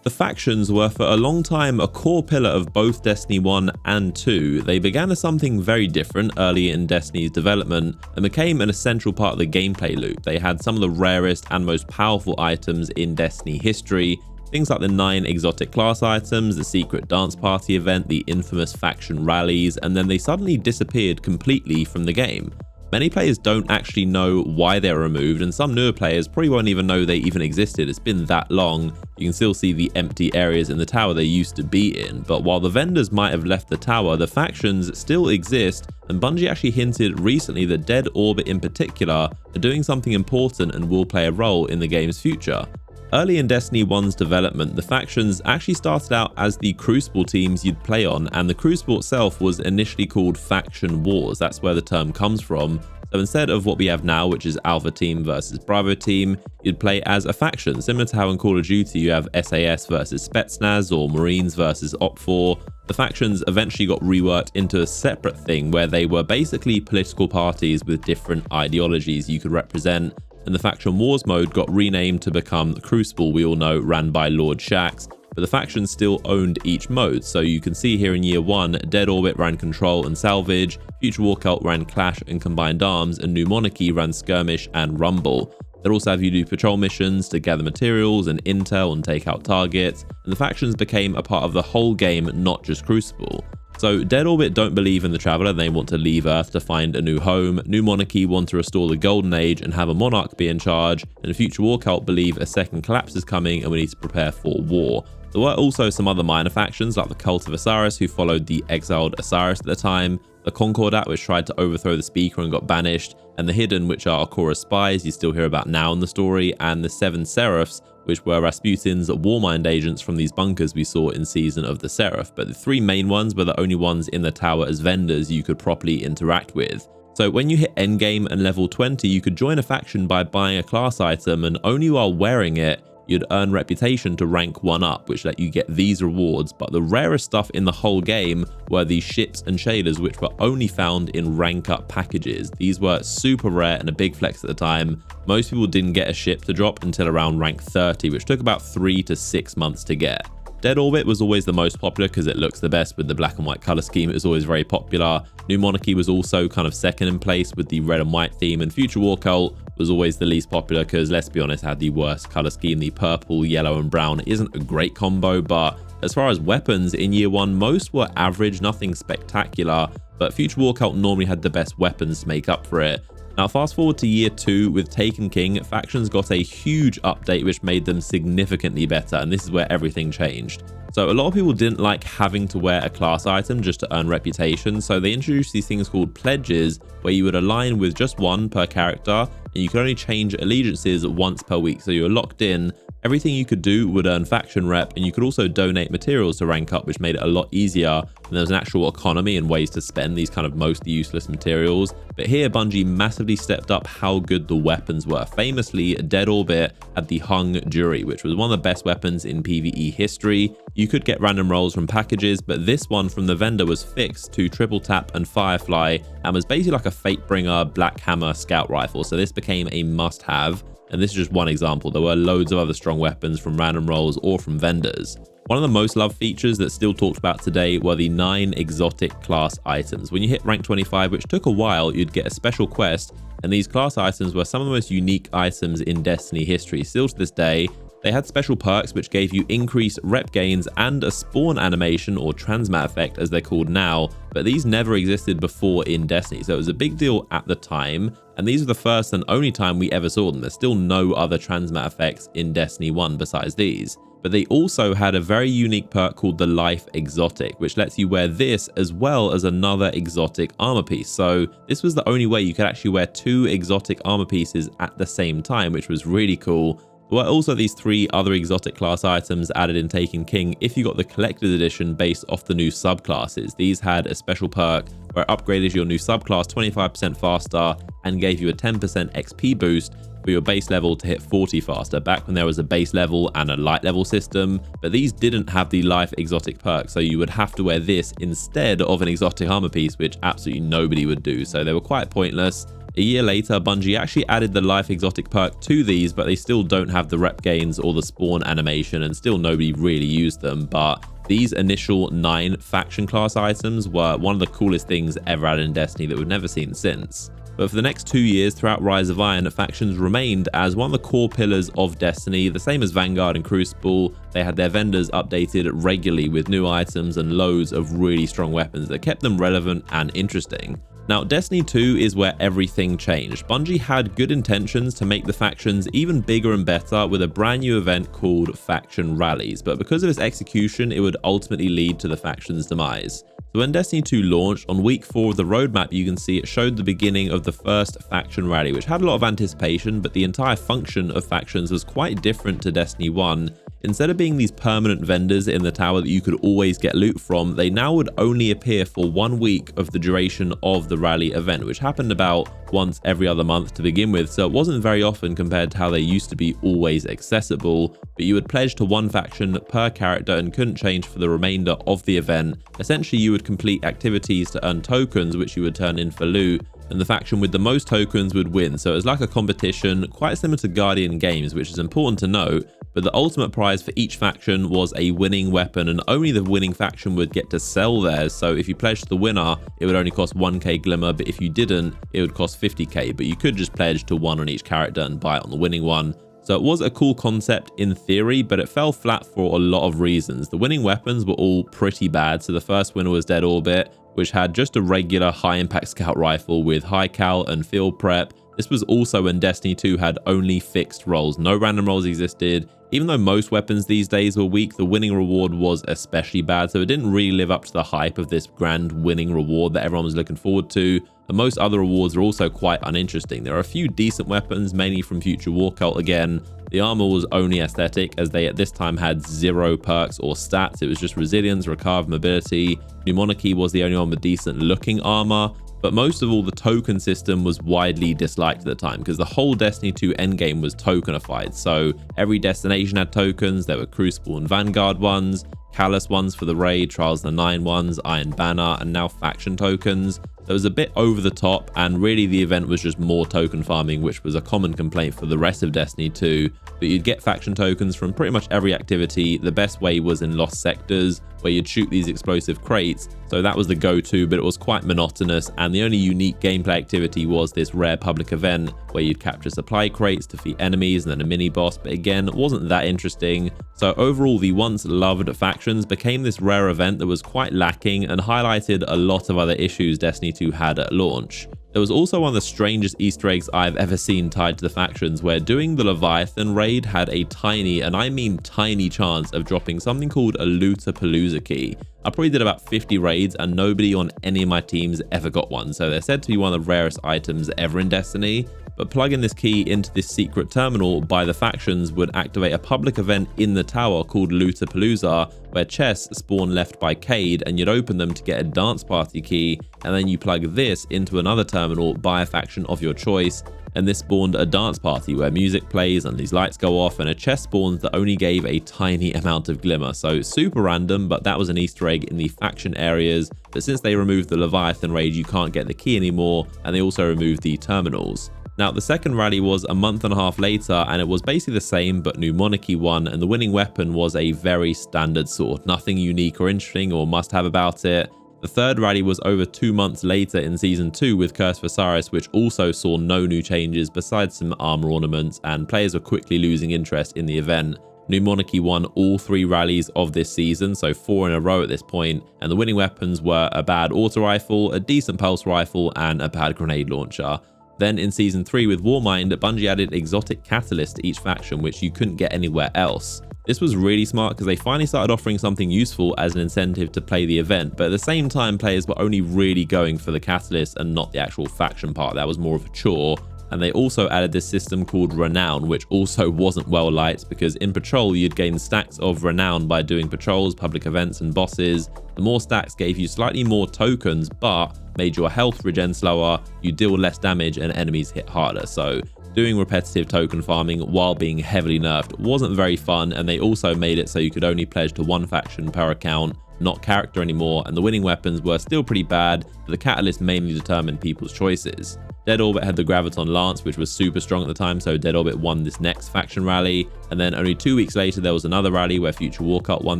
The factions were for a long time a core pillar of both Destiny 1 and 2. They began as something very different early in Destiny's development and became an essential part of the gameplay loop. They had some of the rarest and most powerful items in Destiny history, things like the 9 exotic class items, the secret dance party event, the infamous faction rallies, and then they suddenly disappeared completely from the game. Many players don't actually know why they were removed, and some newer players probably won't even know they even existed. It's been that long. You can still see the empty areas in the tower they used to be in, but while the vendors might have left the tower, the factions still exist, and Bungie actually hinted recently that Dead Orbit in particular are doing something important and will play a role in the game's future. Early in Destiny 1's development, the factions actually started out as the Crucible teams you'd play on, and the Crucible itself was initially called Faction Wars. That's where the term comes from. So instead of what we have now, which is Alpha Team versus Bravo Team, you'd play as a faction, similar to how in Call of Duty you have SAS versus Spetsnaz or Marines versus OPFOR. The factions eventually got reworked into a separate thing where they were basically political parties with different ideologies you could represent, and the Faction Wars mode got renamed to become Crucible, we all know, ran by Lord Shaxx, but the factions still owned each mode. So you can see here in year 1, Dead Orbit ran Control and Salvage, Future War Cult ran Clash and Combined Arms, and New Monarchy ran Skirmish and Rumble. They'd also have you do patrol missions to gather materials and intel and take out targets, and the factions became a part of the whole game, not just Crucible. So Dead Orbit don't believe in the Traveler, they want to leave Earth to find a new home. New Monarchy want to restore the Golden Age and have a monarch be in charge, and Future War Cult believe a second collapse is coming and we need to prepare for war. There were also some other minor factions like the Cult of Osiris, who followed the exiled Osiris at the time, the Concordat, which tried to overthrow the Speaker and got banished, and the Hidden, which are Akora's spies you still hear about now in the story, and the 7 Seraphs, which were Rasputin's Warmind agents from these bunkers we saw in Season of the Seraph. But the 3 main ones were the only ones in the tower as vendors you could properly interact with. So when you hit endgame and level 20, you could join a faction by buying a class item, and only while wearing it, you'd earn reputation to rank 1 up, which let you get these rewards. But the rarest stuff in the whole game were these ships and shaders, which were only found in rank up packages. These were super rare and a big flex at the time. Most people didn't get a ship to drop until around rank 30, which took about 3 to 6 months to get. Dead Orbit was always the most popular because it looks the best with the black and white color scheme. It was always very popular. New Monarchy was also kind of second in place with the red and white theme, and Future War Cult was always the least popular because, let's be honest, had the worst color scheme. The purple, yellow and brown isn't a great combo, but as far as weapons in year 1, most were average, nothing spectacular, but Future War Cult normally had the best weapons to make up for it. Now fast forward to year 2 with Taken King, factions got a huge update which made them significantly better, and this is where everything changed. So a lot of people didn't like having to wear a class item just to earn reputation, so they introduced these things called pledges, where you would align with just 1 per character, and you could only change allegiances once per week, so you were locked in. Everything you could do would earn faction rep, and you could also donate materials to rank up, which made it a lot easier, and there was an actual economy and ways to spend these kind of mostly useless materials. But here Bungie massively stepped up how good the weapons were. Famously, Dead Orbit had the Hung Jury, which was one of the best weapons in PvE history. You could get random rolls from packages, but this one from the vendor was fixed to Triple Tap and Firefly, and was basically like a Fatebringer Black Hammer scout rifle, so this became a must-have. And this is just one example. There were loads of other strong weapons from random rolls or from vendors. One of the most loved features that's still talked about today were the 9 exotic class items. When you hit rank 25, which took a while, you'd get a special quest, and these class items were some of the most unique items in Destiny history. Still to this day, they had special perks which gave you increased rep gains and a spawn animation, or transmat effect as they're called now, but these never existed before in Destiny, so it was a big deal at the time, and these are the first and only time we ever saw them. There's still no other transmat effects in Destiny 1 besides these. But they also had a very unique perk called the Life Exotic, which lets you wear this as well as another exotic armor piece. So this was the only way you could actually wear 2 exotic armor pieces at the same time, which was really cool. There were also these 3 other exotic class items added in Taken King if you got the collector's edition based off the new subclasses. These had a special perk where it upgraded your new subclass 25% faster and gave you a 10% XP boost for your base level to hit 40 faster, back when there was a base level and a light level system. But these didn't have the Life Exotic perk, so you would have to wear this instead of an exotic armor piece, which absolutely nobody would do, so they were quite pointless. A year later, Bungie actually added the life exotic perk to these, but they still don't have the rep gains or the spawn animation, and still nobody really used them. But these initial 9 faction class items were one of the coolest things ever added in Destiny that we've never seen since. But for the next 2 years throughout Rise of Iron, factions remained as one of the core pillars of Destiny, the same as Vanguard and Crucible. They had their vendors updated regularly with new items and loads of really strong weapons that kept them relevant and interesting. Now, Destiny 2 is where everything changed. Bungie had good intentions to make the factions even bigger and better with a brand new event called Faction Rallies, but because of its execution, it would ultimately lead to the faction's demise. So when Destiny 2 launched, on week 4 of the roadmap, you can see it showed the beginning of the first faction rally, which had a lot of anticipation, but the entire function of factions was quite different to Destiny 1. Instead of being these permanent vendors in the tower that you could always get loot from, they now would only appear for 1 week of the duration of the rally event, which happened about once every other month to begin with, so it wasn't very often compared to how they used to be always accessible. But you would pledge to one faction per character and couldn't change for the remainder of the event. Essentially, you would complete activities to earn tokens, which you would turn in for loot, and the faction with the most tokens would win. So it was like a competition, quite similar to Guardian Games, which is important to note. But the ultimate prize for each faction was a winning weapon, and only the winning faction would get to sell theirs. So if you pledged the winner, it would only cost 1k glimmer, but if you didn't, it would cost 50k. But you could just pledge to one on each character and buy it on the winning one. So it was a cool concept in theory, but it fell flat for a lot of reasons. The winning weapons were all pretty bad. So the first winner was Dead Orbit, which had just a regular high impact scout rifle with high cal and field prep. This was also when Destiny 2 had only fixed rolls. No random rolls existed. Even though most weapons these days were weak, the winning reward was especially bad, so it didn't really live up to the hype of this grand winning reward that everyone was looking forward to. And most other rewards are also quite uninteresting. There are a few decent weapons, mainly from Future War Cult again. The armor was only aesthetic, as they at this time had 0 perks or stats. It was just resilience, recover, mobility. New Monarchy was the only one with decent looking armor. But most of all, the token system was widely disliked at the time because the whole Destiny 2 endgame was tokenified. So every destination had tokens. There were Crucible and Vanguard ones, Callous ones for the raid, Trials of the 9 ones, Iron Banner, and now faction tokens. It was a bit over the top, and really the event was just more token farming, which was a common complaint for the rest of Destiny 2. But you'd get faction tokens from pretty much every activity. The best way was in Lost Sectors, where you'd shoot these explosive crates. So that was the go-to, but it was quite monotonous, and the only unique gameplay activity was this rare public event where you'd capture supply crates, defeat enemies, and then a mini boss. But again, it wasn't that interesting. So overall, the once loved factions became this rare event that was quite lacking and highlighted a lot of other issues Destiny 2 had at launch. There was also one of the strangest Easter eggs I've ever seen tied to the factions, where doing the Leviathan raid had a tiny, and I mean tiny, chance of dropping something called a Lootapalooza key. I probably did about 50 raids and nobody on any of my teams ever got one, so they're said to be one of the rarest items ever in Destiny. But plugging this key into this secret terminal by the factions would activate a public event in the tower called Lootapalooza, where chests spawn left by Cade, and you'd open them to get a dance party key, and then you plug this into another terminal by a faction of your choice, and this spawned a dance party where music plays and these lights go off and a chest spawns that only gave a tiny amount of glimmer. So super random, but that was an Easter egg in the faction areas. But since they removed the Leviathan raid, you can't get the key anymore, and they also removed the terminals. Now, the second rally was a month and a half later, and it was basically the same, but New Monarchy won, and the winning weapon was a very standard sword. Nothing unique or interesting or must-have about it. The third rally was over 2 months later in Season 2 with Curse of Osiris, which also saw no new changes besides some armor ornaments, and players were quickly losing interest in the event. New Monarchy won all 3 rallies of this season, so 4 in a row at this point, and the winning weapons were a bad auto rifle, a decent pulse rifle, and a bad grenade launcher. Then in Season 3 with Warmind, Bungie added exotic catalysts to each faction, which you couldn't get anywhere else. This was really smart because they finally started offering something useful as an incentive to play the event, but at the same time players were only really going for the catalyst and not the actual faction part. That was more of a chore. And they also added this system called Renown, which also wasn't well liked because in Patrol you'd gain stacks of Renown by doing patrols, public events, and bosses. The more stacks gave you slightly more tokens, but made your health regen slower, you deal less damage, and enemies hit harder. So doing repetitive token farming while being heavily nerfed wasn't very fun, and they also made it so you could only pledge to one faction per account, not character anymore, and the winning weapons were still pretty bad, but the catalyst mainly determined people's choices. Dead Orbit had the Graviton Lance, which was super strong at the time, so Dead Orbit won this next faction rally, and then only 2 weeks later there was another rally where Future Warcult won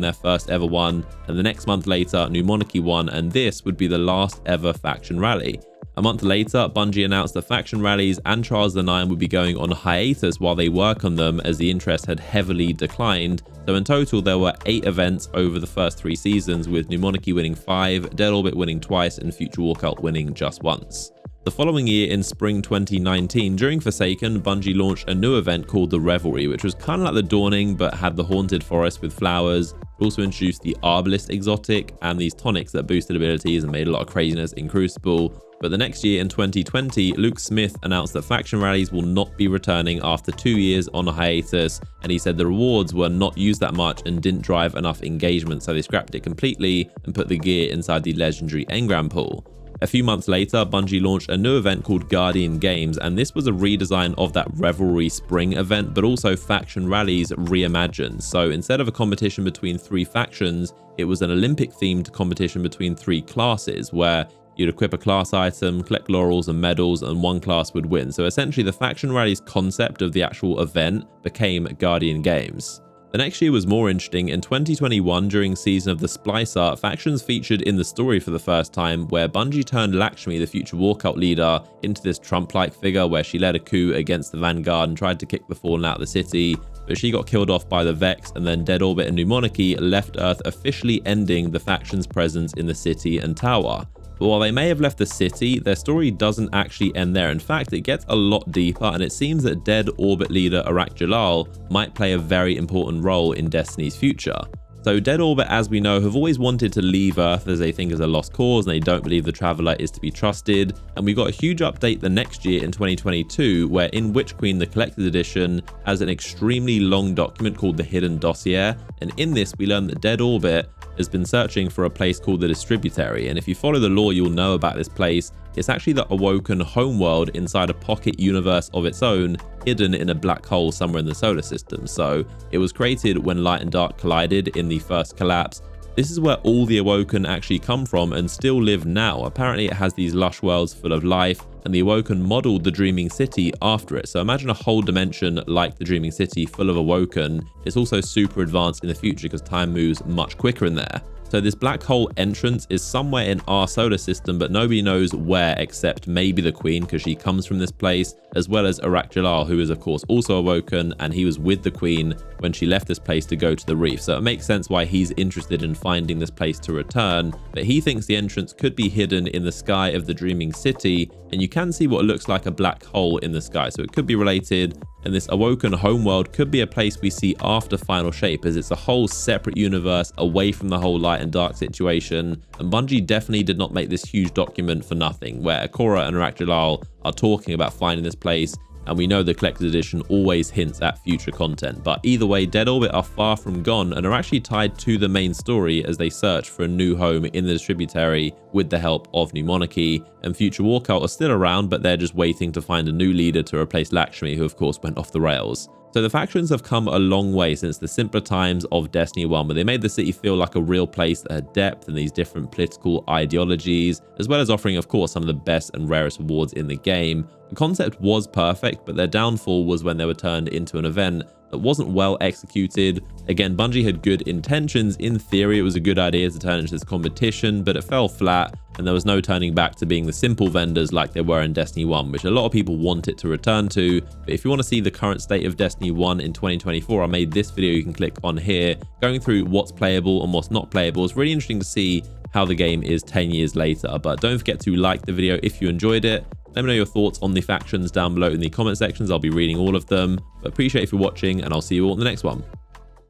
their first ever one, and the next month later New Monarchy won, and this would be the last ever faction rally. A month later, Bungie announced that faction rallies and Trials of the Nine would be going on hiatus while they work on them, as the interest had heavily declined. So in total there were 8 events over the first 3 seasons, with New Monarchy winning 5, Dead Orbit winning twice, and Future Warcult winning just once. The following year, in spring 2019, during Forsaken, Bungie launched a new event called the Revelry, which was kind of like the Dawning but had the Haunted Forest with flowers. It also introduced the Arbalist exotic and these tonics that boosted abilities and made a lot of craziness in Crucible. But the next year, in 2020, Luke Smith announced that faction rallies will not be returning after 2 years on a hiatus, and he said the rewards were not used that much and didn't drive enough engagement, so they scrapped it completely and put the gear inside the legendary engram pool. A few months later, Bungie launched a new event called Guardian Games, and this was a redesign of that Revelry Spring event, but also faction rallies reimagined. So instead of a competition between 3 factions, it was an Olympic-themed competition between 3 classes, where you'd equip a class item, collect laurels and medals, and one class would win. So essentially the faction rallies concept of the actual event became Guardian Games. The next year was more interesting. In 2021, during Season of the Splicer, factions featured in the story for the first time, where Bungie turned Lakshmi, the Future Warcult leader, into this Trump-like figure where she led a coup against the Vanguard and tried to kick the Fallen out of the city, but she got killed off by the Vex, and then Dead Orbit and New Monarchy left Earth, officially ending the faction's presence in the city and tower. But while they may have left the city, their story doesn't actually end there. In fact, it gets a lot deeper, and it seems that Dead Orbit leader Arak Jalal might play a very important role in Destiny's future. So Dead Orbit, as we know, have always wanted to leave Earth, as they think is a lost cause and they don't believe the Traveler is to be trusted. And we got a huge update the next year in 2022, where in Witch Queen the Collector's Edition has an extremely long document called the Hidden Dossier, and in this we learn that Dead Orbit has been searching for a place called the Distributary, and if you follow the lore you'll know about this place. It's actually the Awoken homeworld inside a pocket universe of its own, hidden in a black hole somewhere in the solar system. So it was created when light and dark collided in the first collapse. This is where all the Awoken actually come from and still live now. Apparently it has these lush worlds full of life, and the Awoken modeled the Dreaming City after it. So imagine a whole dimension like the Dreaming City full of Awoken. It's also super advanced in the future because time moves much quicker in there. So this black hole entrance is somewhere in our solar system, but nobody knows where except maybe the Queen, because she comes from this place, as well as Arak Jalal, who is of course also Awoken, and he was with the Queen when she left this place to go to the reef. So it makes sense why he's interested in finding this place to return, but he thinks the entrance could be hidden in the sky of the Dreaming City, and you can see what looks like a black hole in the sky, so it could be related. And this Awoken homeworld could be a place we see after Final Shape, as it's a whole separate universe away from the whole light and dark situation. And Bungie definitely did not make this huge document for nothing, where Akora and Arak Jalal are talking about finding this place, and we know the Collector's Edition always hints at future content. But either way, Dead Orbit are far from gone and are actually tied to the main story as they search for a new home in the Distributary with the help of New Monarchy. And Future Warcult are still around, but they're just waiting to find a new leader to replace Lakshmi, who of course went off the rails. So the factions have come a long way since the simpler times of Destiny 1, where they made the city feel like a real place that had depth and these different political ideologies, as well as offering, of course, some of the best and rarest rewards in the game. The concept was perfect, but their downfall was when they were turned into an event that wasn't well executed. Again, Bungie had good intentions. In theory, it was a good idea to turn into this competition, but it fell flat, and there was no turning back to being the simple vendors like they were in Destiny 1, which a lot of people want it to return to. But if you want to see the current state of Destiny 1 in 2024, I made this video you can click on here, going through what's playable and what's not playable. It's really interesting to see how the game is 10 years later. But don't forget to like the video if you enjoyed it. Let me know your thoughts on the factions down below in the comment sections. I'll be reading all of them. But appreciate if you're watching, and I'll see you all in the next one.